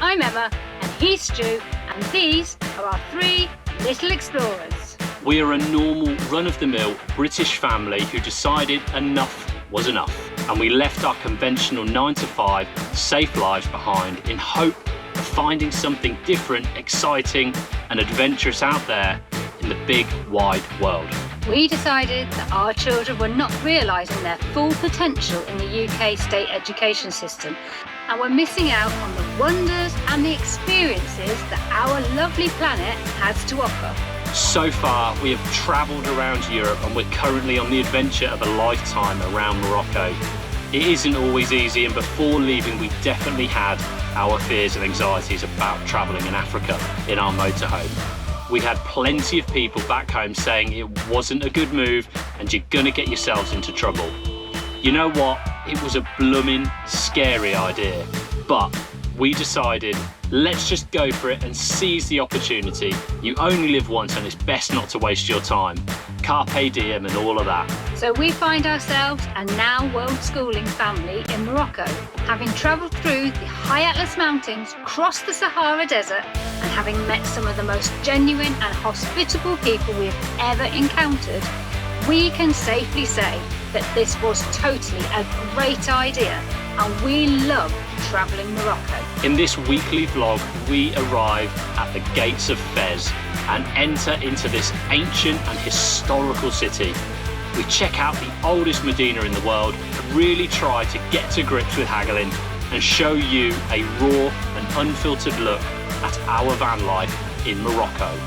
I'm Emma, and he's Stu, and these are our three little explorers. We are a normal, run-of-the-mill British family who decided enough was enough, and we left our conventional 9-to-5 safe lives behind in hope of finding something different, exciting and adventurous out there in the big wide world. We decided that our children were not realising their full potential in the UK state education system, and were missing out on the wonders and the experiences that our lovely planet has to offer. So far, we have travelled around Europe, and we're currently on the adventure of a lifetime around Morocco. It isn't always easy, and before leaving, we definitely had our fears and anxieties about travelling in Africa in our motorhome. We had plenty of people back home saying it wasn't a good move and you're gonna get yourselves into trouble. You know what? It was a blooming scary idea, but we decided let's just go for it and seize the opportunity. You only live once and it's best not to waste your time. Carpe diem and all of that. So we find ourselves a now Worldschooling family in Morocco, having travelled through the high Atlas Mountains, crossed the Sahara Desert, and having met some of the most genuine and hospitable people we have ever encountered. We can safely say that this was totally a great idea, and we love travelling Morocco. In this weekly vlog, we arrive at the gates of Fez and enter into this ancient and historical city. We check out the oldest Medina in the world and really try to get to grips with haggling and show you a raw and unfiltered look at our van life in Morocco.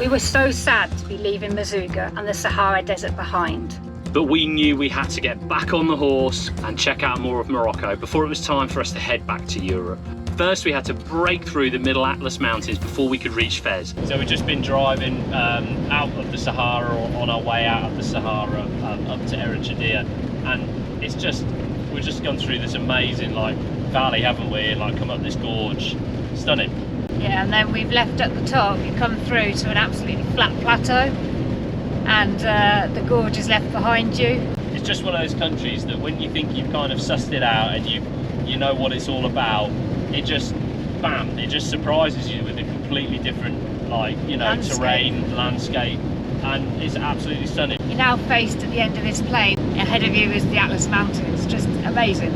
We were so sad to be leaving Amazigh and the Sahara Desert behind. But we knew we had to get back on the horse and check out more of Morocco before it was time for us to head back to Europe. First, we had to break through the Middle Atlas Mountains before we could reach Fez. So we've just been driving out of the Sahara, or on our way out of the Sahara, up to Eritrea, and it's just, we've just gone through this amazing valley, haven't we, and come up this gorge. Stunning. Yeah, and then we've left at the top, you come through to an absolutely flat plateau, and the gorge is left behind you. It's just one of those countries that when you think you've kind of sussed it out and you know what it's all about, it just, bam, it just surprises you with a completely different, terrain, landscape, and it's absolutely stunning. You're now faced at the end of this plain. Ahead of you is the Atlas Mountains, just amazing.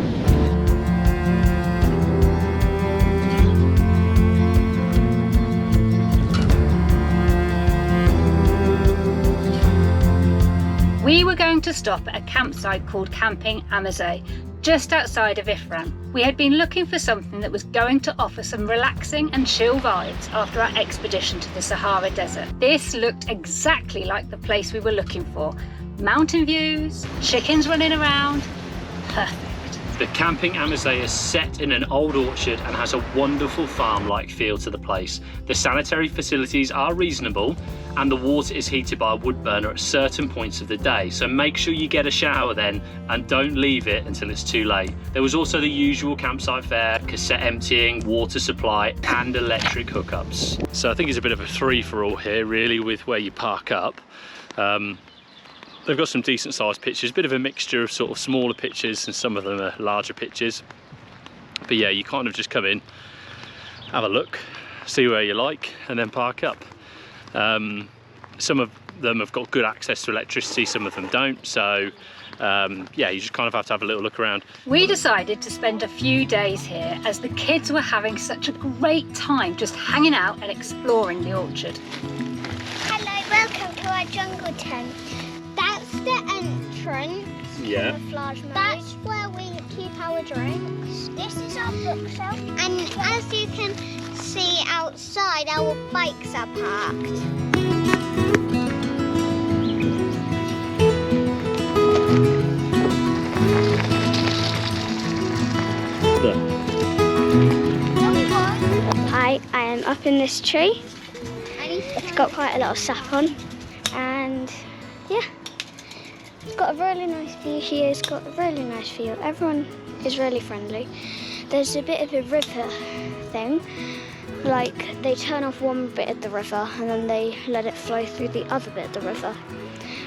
We were going to stop at a campsite called Camping Amazigh, just outside of Ifran. We had been looking for something that was going to offer some relaxing and chill vibes after our expedition to the Sahara Desert. This looked exactly like the place we were looking for. Mountain views, chickens running around, perfect. The Camping Amazigh is set in an old orchard and has a wonderful farm-like feel to the place. The sanitary facilities are reasonable and the water is heated by a wood burner at certain points of the day, so make sure you get a shower then and don't leave it until it's too late. There was also the usual campsite fare, cassette emptying, water supply and electric hookups. So I think it's a bit of a three-for-all here really with where you park up. They've got some decent sized pitches, a bit of a mixture of sort of smaller pitches and some of them are larger pitches. But yeah, you kind of just come in, have a look, see where you like and then park up. Some of them have got good access to electricity, some of them don't. So yeah, you just kind of have to have a little look around. We decided to spend a few days here as the kids were having such a great time just hanging out and exploring the orchard. Hello, welcome to our jungle tent. That's the entrance. Yeah. That's where we keep our drinks. This is our bookshelf. And as you can see outside, our bikes are parked. I am up in this tree. It's got quite a lot of sap on. And yeah. It's got a really nice view here, it's got a really nice view. Everyone is really friendly. There's a bit of a river thing, like they turn off one bit of the river and then they let it flow through the other bit of the river.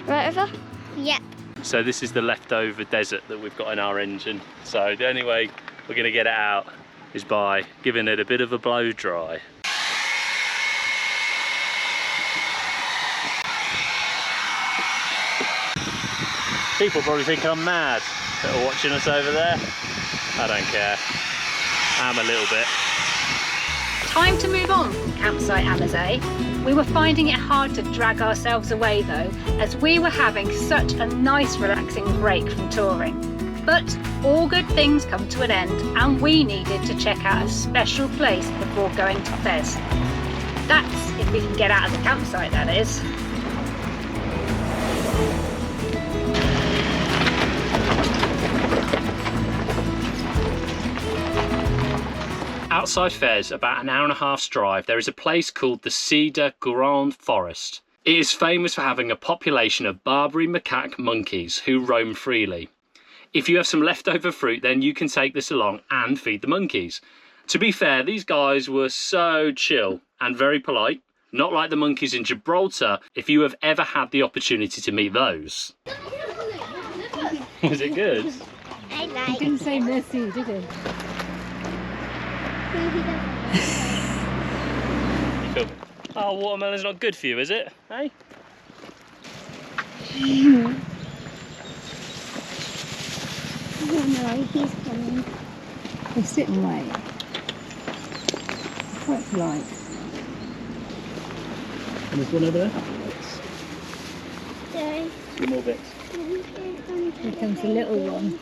Right, River? Yep. So this is the leftover desert that we've got in our engine. So the only way we're going to get it out is by giving it a bit of a blow dry. People probably think I'm mad that are watching us over there. I don't care. I'm a little bit. Time to move on from campsite Amazigh. We were finding it hard to drag ourselves away though, as we were having such a nice relaxing break from touring. But all good things come to an end, and we needed to check out a special place before going to Fez. That's if we can get out of the campsite, that is. Outside Fez, about an hour-and-a-half's drive, there is a place called the Cèdre Gouraud forest. It is famous for having a population of Barbary macaque monkeys who roam freely. If you have some leftover fruit, then you can take this along and feed the monkeys. To be fair, these guys were so chill and very polite, not like the monkeys in Gibraltar, if you have ever had the opportunity to meet those. Was it good? I like He didn't say merci, did he? You feel, oh, watermelon's not good for you, is it? Hey? No, he's coming. They sit and wait. Quite polite. And there's one over there? Sorry. Two more bits. Here comes the little one.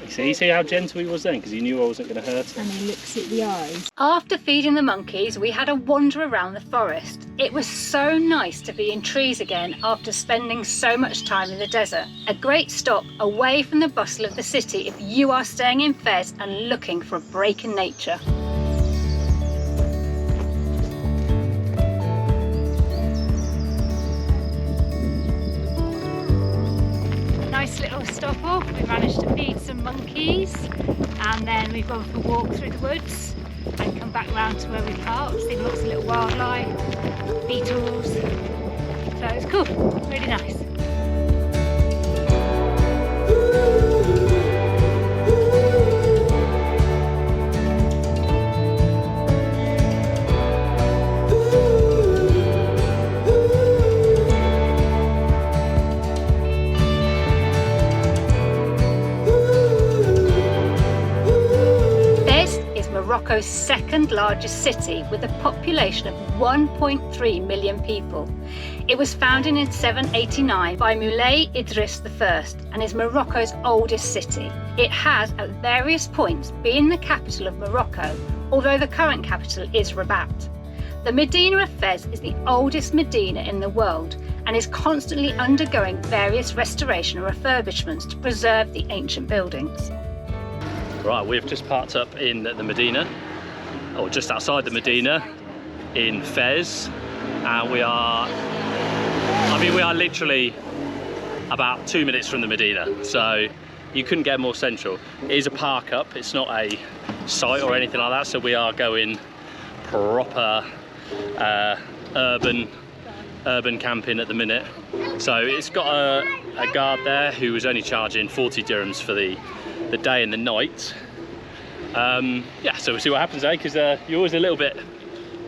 See how gentle he was then, because he knew I wasn't going to hurt him. And he looks at the eyes. After feeding the monkeys, we had a wander around the forest. It was so nice to be in trees again after spending so much time in the desert. A great stop away from the bustle of the city if you are staying in Fez and looking for a break in nature. Nice little stop off. We managed to feed some monkeys, and then we've gone for a walk through the woods and come back round to where we parked, seen lots of little wildlife, beetles. So it's cool, really nice. Morocco's second largest city with a population of 1.3 million people. It was founded in 789 by Moulay Idris I and is Morocco's oldest city. It has at various points been the capital of Morocco, although the current capital is Rabat. The Medina of Fez is the oldest Medina in the world and is constantly undergoing various restoration and refurbishments to preserve the ancient buildings. Right, we've just parked up in the Medina, or just outside the Medina in Fez, and we are literally about 2 minutes from the Medina, so you couldn't get more central. It is a park up, it's not a site or anything like that, so we are going proper urban camping at the minute. So it's got a guard there who was only charging 40 dirhams for the day and the night. Yeah, so we'll see what happens, because you're always a little bit...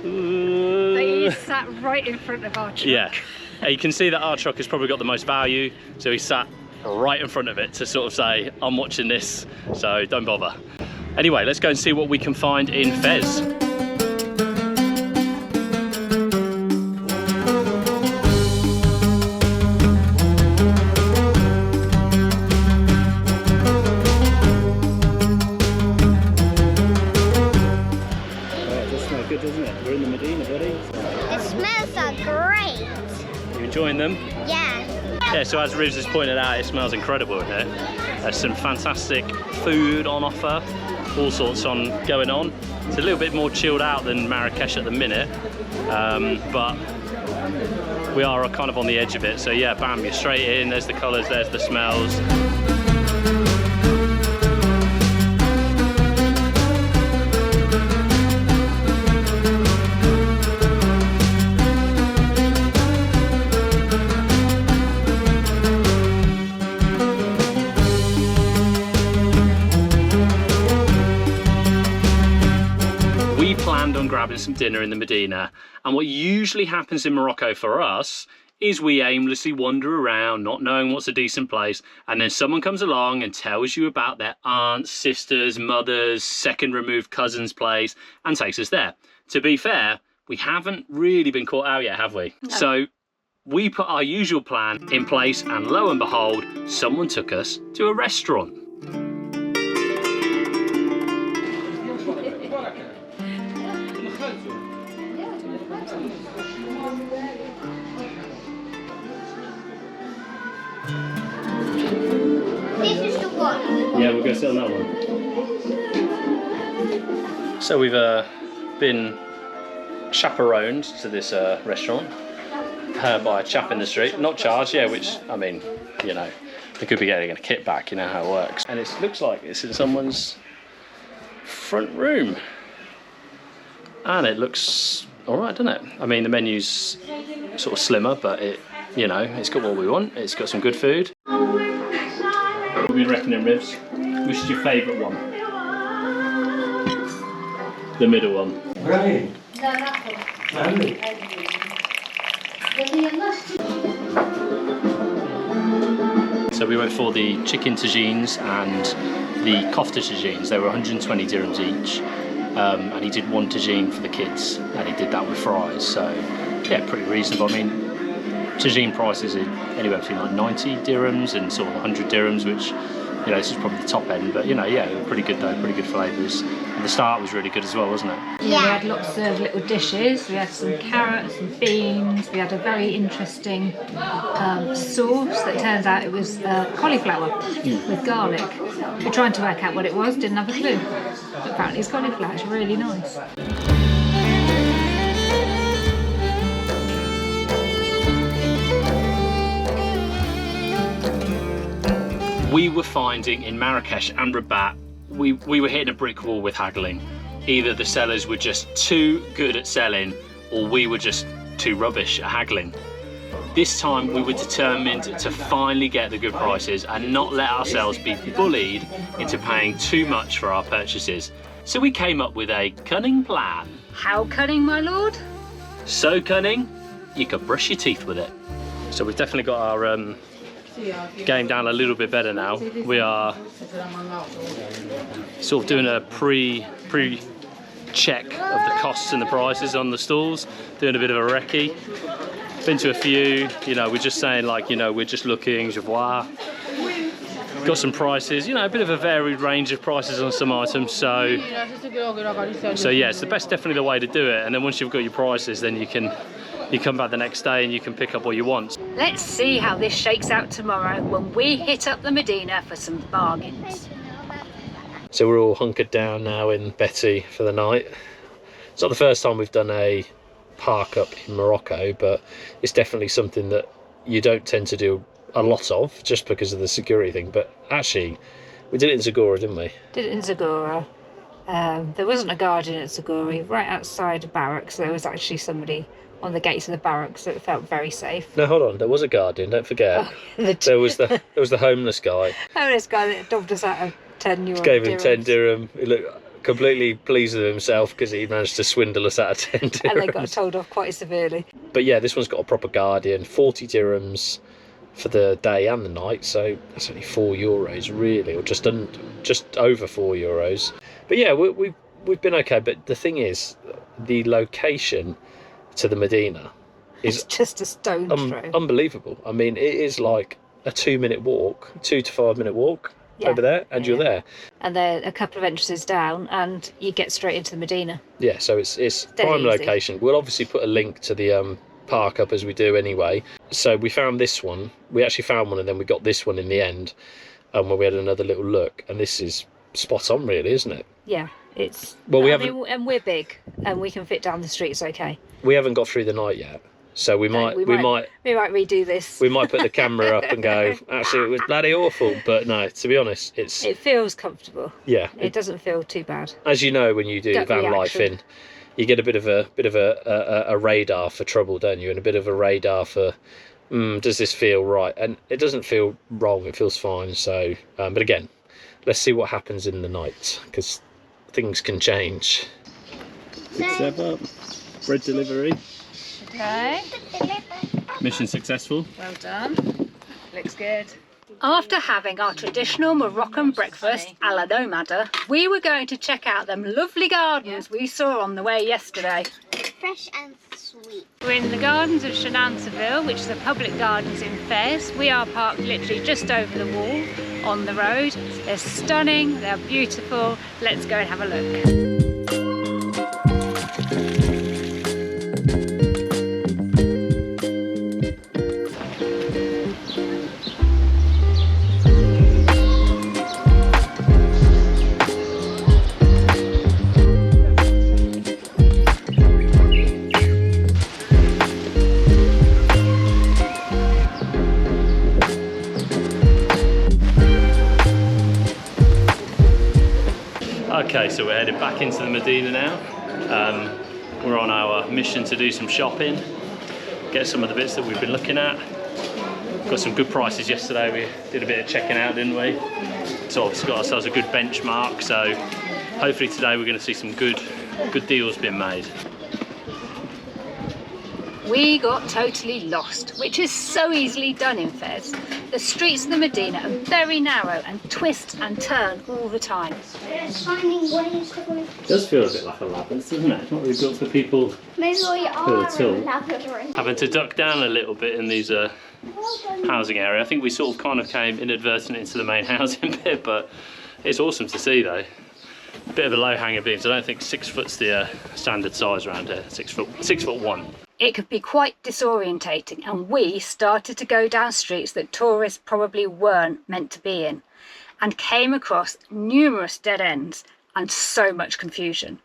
He sat right in front of our truck. Yeah, you can see that our truck has probably got the most value, so he sat right in front of it to sort of say, I'm watching this, so don't bother. Anyway, let's go and see what we can find in Fez. Enjoying them? Yeah. Yeah, so as Rivs has pointed out, it smells incredible in here. There's some fantastic food on offer, all sorts going on. It's a little bit more chilled out than Marrakesh at the minute, but we are kind of on the edge of it. So yeah, bam, you're straight in, there's the colours, there's the smells. we planned on grabbing some dinner in the Medina, and what usually happens in Morocco for us is we aimlessly wander around not knowing what's a decent place, and then someone comes along and tells you about their aunts, sisters, mothers, second removed cousins' place and takes us there. To be fair, we haven't really been caught out yet, have we? No. So we put our usual plan in place, and lo and behold, someone took us to a restaurant. Yeah, we'll go sit on that one. So we've been chaperoned to this restaurant by a chap in the street, not charged, yeah, which, I mean, you know, they could be getting a kickback, you know how it works. And it looks like it's in someone's front room. And it looks all right, doesn't it? I mean, the menu's sort of slimmer, but it, you know, it's got what we want. It's got some good food. What are we reckoning, ribs? Which is your favourite one? The middle one. Right. So we went for the chicken tagines and the kofta tagines. They were 120 dirhams each. And he did one tagine for the kids, and he did that with fries. So yeah, pretty reasonable. I mean, tagine prices are anywhere between like 90 dirhams and sort of 100 dirhams, which, you know, this is probably the top end, but you know, yeah, they were pretty good though, pretty good flavours. And the start was really good as well, wasn't it? Yeah, we had lots of little dishes. We had some carrots and beans. We had a very interesting sauce that turns out it was cauliflower with garlic. We're trying to work out what it was, didn't have a clue. But apparently it's cauliflower, it's really nice. We were finding in Marrakesh and Rabat, we were hitting a brick wall with haggling. Either the sellers were just too good at selling, or we were just too rubbish at haggling. This time we were determined to finally get the good prices and not let ourselves be bullied into paying too much for our purchases. So we came up with a cunning plan. How cunning, my lord? So cunning, you could brush your teeth with it. So we've definitely got our game down a little bit better now. We are sort of doing a pre-check of the costs and the prices on the stalls, doing a bit of a recce. Been to a few, you know, we're just saying like, you know, we're just looking, je vois. Got some prices, you know, a bit of a varied range of prices on some items, so yeah, it's definitely the way to do it. And then once you've got your prices, then you come back the next day and you can pick up what you want. Let's see how this shakes out tomorrow when we hit up the Medina for some bargains. So we're all hunkered down now in Betty for the night. It's not the first time we've done a park up in Morocco, but it's definitely something that you don't tend to do a lot of just because of the security thing. But actually, we did it in Zagora, didn't we? Did it in Zagora. There wasn't a guardian at Zagora. Right outside the barracks, there was actually somebody on the gates of the barracks, so it felt very safe. No, hold on, there was a guardian, don't forget. Oh, there was the homeless guy. Homeless guy that dobbed us out of 10 euro. Gave him 10 dirham. He looked completely pleased with himself because he managed to swindle us out of 10 dirhams. And they got told off quite severely. But yeah, this one's got a proper guardian, 40 dirhams for the day and the night, so that's only €4 really, or just over €4. But yeah, we've been okay. But the thing is, the location to the Medina is just a stone throw. Unbelievable. I mean, it is like a 2 to 5 minute walk over there, and you're there. And there are a couple of entrances down, and you get straight into the Medina. Yeah, so it's prime location. We'll obviously put a link to the park up as we do anyway. So we found this one. We actually found one, and then we got this one in the end, when we had another little look. And this is spot on, really, isn't it? Yeah, it's. Well, and we're big, and we can fit down the streets okay. We haven't got through the night yet, so we might redo this. We might put the camera up and go, actually, it was bloody awful. But no, to be honest, it feels comfortable. Yeah, it doesn't feel too bad. As you know, when you do van life you get a bit of a radar for trouble, don't you? And a bit of a radar for, does this feel right? And it doesn't feel wrong. It feels fine. So, but again, let's see what happens in the night, because things can change. Step up. Bread delivery. Okay, Mission successful. well done. Looks good. After having our traditional Moroccan breakfast a la nomada, we were going to check out them lovely gardens we saw on the way yesterday. Fresh and sweet. We're in the gardens of Jnan, Sbil, which is a public gardens in Fez. We are parked literally just over the wall on the road. They're stunning, they're beautiful. Let's go and have a look. Okay, so we're headed back into the Medina now. We're on our mission to do some shopping, get some of the bits that we've been looking at. Got some good prices yesterday. We did a bit of checking out, didn't we? So obviously got ourselves a good benchmark. So hopefully today we're going to see some good deals being made. We got totally lost, which is so easily done in Fez. The streets of the Medina are very narrow and twist and turn all the time. Finding ways to go. It does feel a bit like a labyrinth, doesn't it? It's not really built for people Maybe we are at all. in a labyrinth. Having to duck down a little bit in these housing area. I think we sort of kind of came inadvertently into the main housing bit, but it's awesome to see though. Bit of a low hanger beams. I don't think 6 foot's the standard size around here. 6 foot 1. It could be quite disorientating, and we started to go down streets that tourists probably weren't meant to be in, and came across numerous dead ends and so much confusion.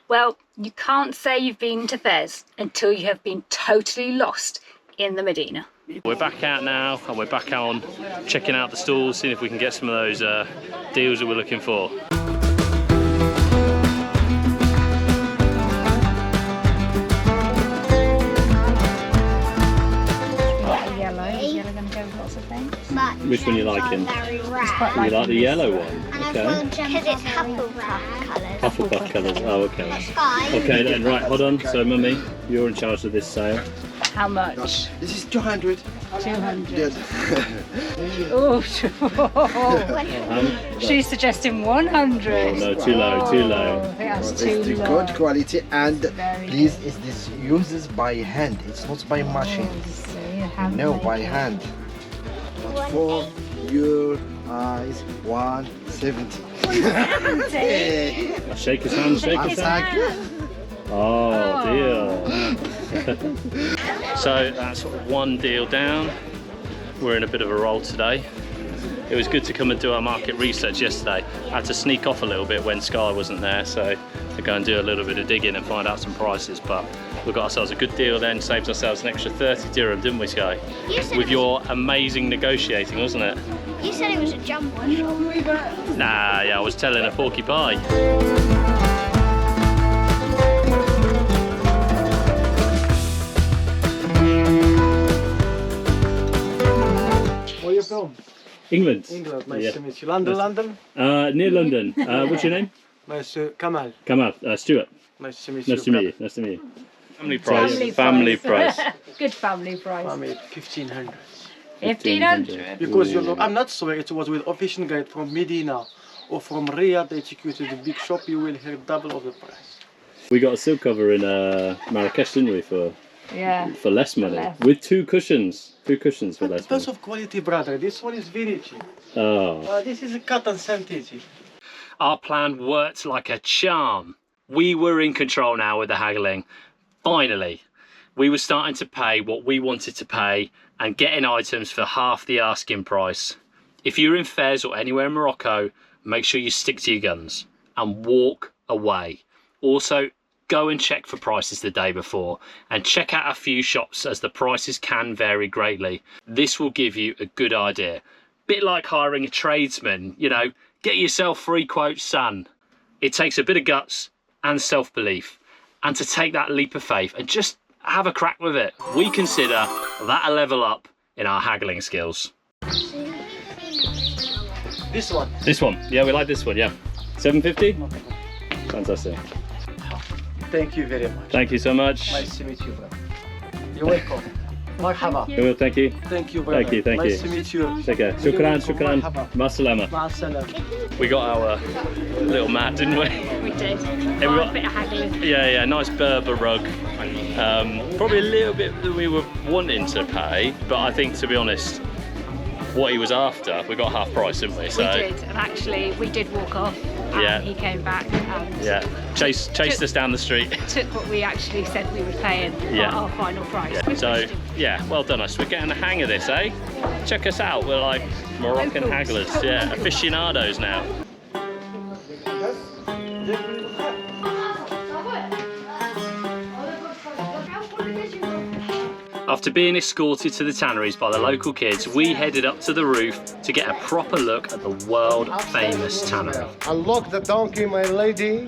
Well, you can't say you've been to Fez until you have been totally lost in the Medina. We're back out now, and we're back on checking out the stalls, seeing if we can get some of those deals that we're looking for. Which one you liking? You like the yellow one? Okay. Because it's Hufflepuff colours. Hufflepuff colours. Oh, okay. Okay then, right, hold on. So, Mummy, you're in charge of this sale. How much? This is 200. 200. Yes. Oh, she's suggesting 100. Oh, no, too low, too low. I think that's It's too the low. good quality, and Very please, is this uses by hand? It's not by machine. So you have No, like by it. hand. But for your eyes, 170. Shake his hand, shake his hand. Oh, dear. So that's one deal down. We're in a bit of a roll today. It was good to come and do our market research yesterday. I had to sneak off a little bit when Sky wasn't there, so to go and do a little bit of digging and find out some prices. But we got ourselves a good deal then, saved ourselves an extra 30 dirham, didn't we, Sky? With your amazing negotiating, wasn't it? You said it was a jump one. Nah, yeah, I was telling a porky pie. Where are you from? England. England, nice Yeah. to meet you. London, London? Near London. What's your name? Nice to Kamal. Kamal. Stuart. Nice to meet you. Nice to meet you. Nice to meet you. Family price. Family price. Good family price. Family, 1500. 1500. Because you look, I'm not sure it was with official guide from Medina or from Riyadh. They take you to the big shop, you will hear double of the price. We got a silk cover in Marrakesh, didn't we, for less money? less. With 2 cushions. 2 cushions for But less depends money. of quality, brother. This one is very cheap. Oh. This is a cotton synthetic. Our plan worked like a charm. We were in control now with the haggling. Finally, we were starting to pay what we wanted to pay and getting items for half the asking price. If you're in Fez or anywhere in Morocco, make sure you stick to your guns and walk away. Also, go and check for prices the day before and check out a few shops as the prices can vary greatly. This will give you a good idea. Bit like hiring a tradesman, you know, get yourself free quotes, son. It takes a bit of guts and self-belief and to take that leap of faith and just have a crack with it. We consider that a level up in our haggling skills. This one. This one, yeah, we like this one, yeah. 750? Fantastic. Thank you very much. Thank you so much. Nice to meet you, brother. You're welcome. Marhaba. Thank you. Thank you, brother. Thank you. Nice to meet you. Take care. Shukran, shukran. Marhaba. Masalama. Ma'as-salam. We got our little mat, didn't we? We did. we got- A bit of haggling. Yeah, nice Berber rug. Probably a little bit that we were wanting to pay, but I think, to be honest, what he was after, we got half price, didn't we? So, We did, and actually we did walk off. And Yeah. he came back and yeah, chased us down the street. took what we actually said we would pay and Yeah. our final price. Yeah, so, yeah, well done us. We're getting the hang of this, eh? Check us out. We're like Moroccan Locals. hagglers, yeah, aficionados now. After being escorted to the tanneries by the local kids, we headed up to the roof to get a proper look at the world famous tannery. Unlock the donkey, my lady.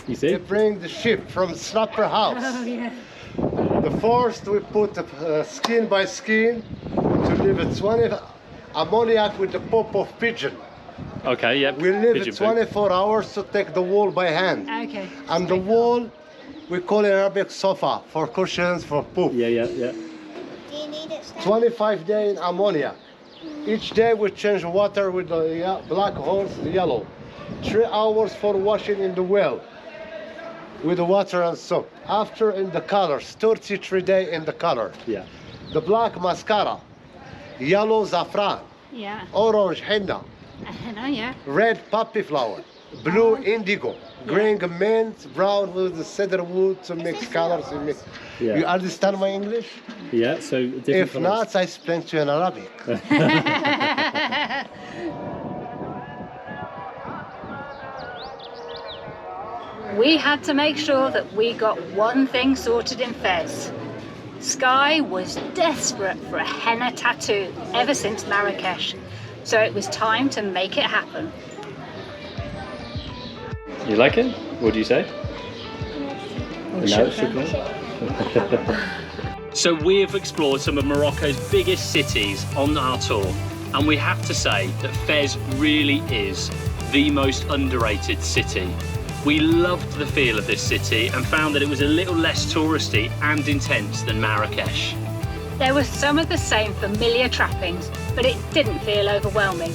You see? They bring the ship from Slapper House. Oh yeah. The first we put skin by skin to leave it 20 ammoniac with the pop of pigeon. Okay, yeah. We leave pigeon it poo. 24 hours to take the wool by hand. Okay. And the wool we call in Arabic sofa for cushions for poop. Yeah. 25 days in ammonia. Each day we change water with the black horse, the yellow. 3 hours for washing in the well with the water and soap. After in the colors, 33 days in the color. Yeah. The black mascara, yellow saffron, Yeah. orange henna, No, yeah. red poppy flower, blue indigo, green mint, brown with the cedar wood to mix colors. Yeah. You understand my English? Yeah, so different If colours. not, I explain to you in Arabic. We had to make sure that we got one thing sorted in Fez. Sky was desperate for a henna tattoo ever since Marrakesh, so it was time to make it happen. You like it? What do you say? So we have explored some of Morocco's biggest cities on our tour, and we have to say that Fez really is the most underrated city. We loved the feel of this city and found that it was a little less touristy and intense than Marrakesh. There were some of the same familiar trappings, but it didn't feel overwhelming.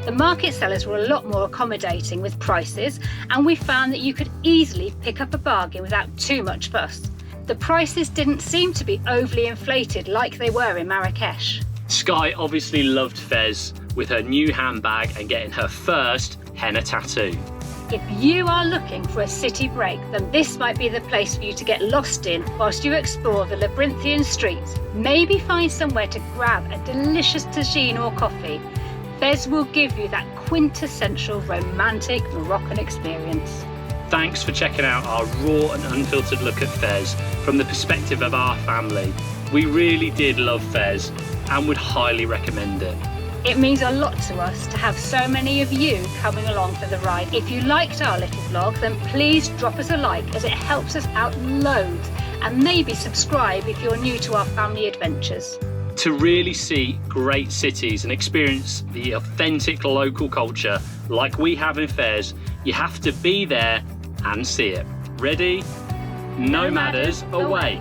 The market sellers were a lot more accommodating with prices, and we found that you could easily pick up a bargain without too much fuss. The prices didn't seem to be overly inflated like they were in Marrakesh. Sky obviously loved Fez with her new handbag and getting her first henna tattoo. If you are looking for a city break, then this might be the place for you to get lost in whilst you explore the labyrinthian streets. Maybe find somewhere to grab a delicious tagine or coffee. Fez will give you that quintessential romantic Moroccan experience. Thanks for checking out our raw and unfiltered look at Fez from the perspective of our family. We really did love Fez and would highly recommend it. It means a lot to us to have so many of you coming along for the ride. If you liked our little vlog, then please drop us a like, as it helps us out loads, and maybe subscribe if you're new to our family adventures. To really see great cities and experience the authentic local culture like we have in Fez, you have to be there and see it. Ready? Nomaders away!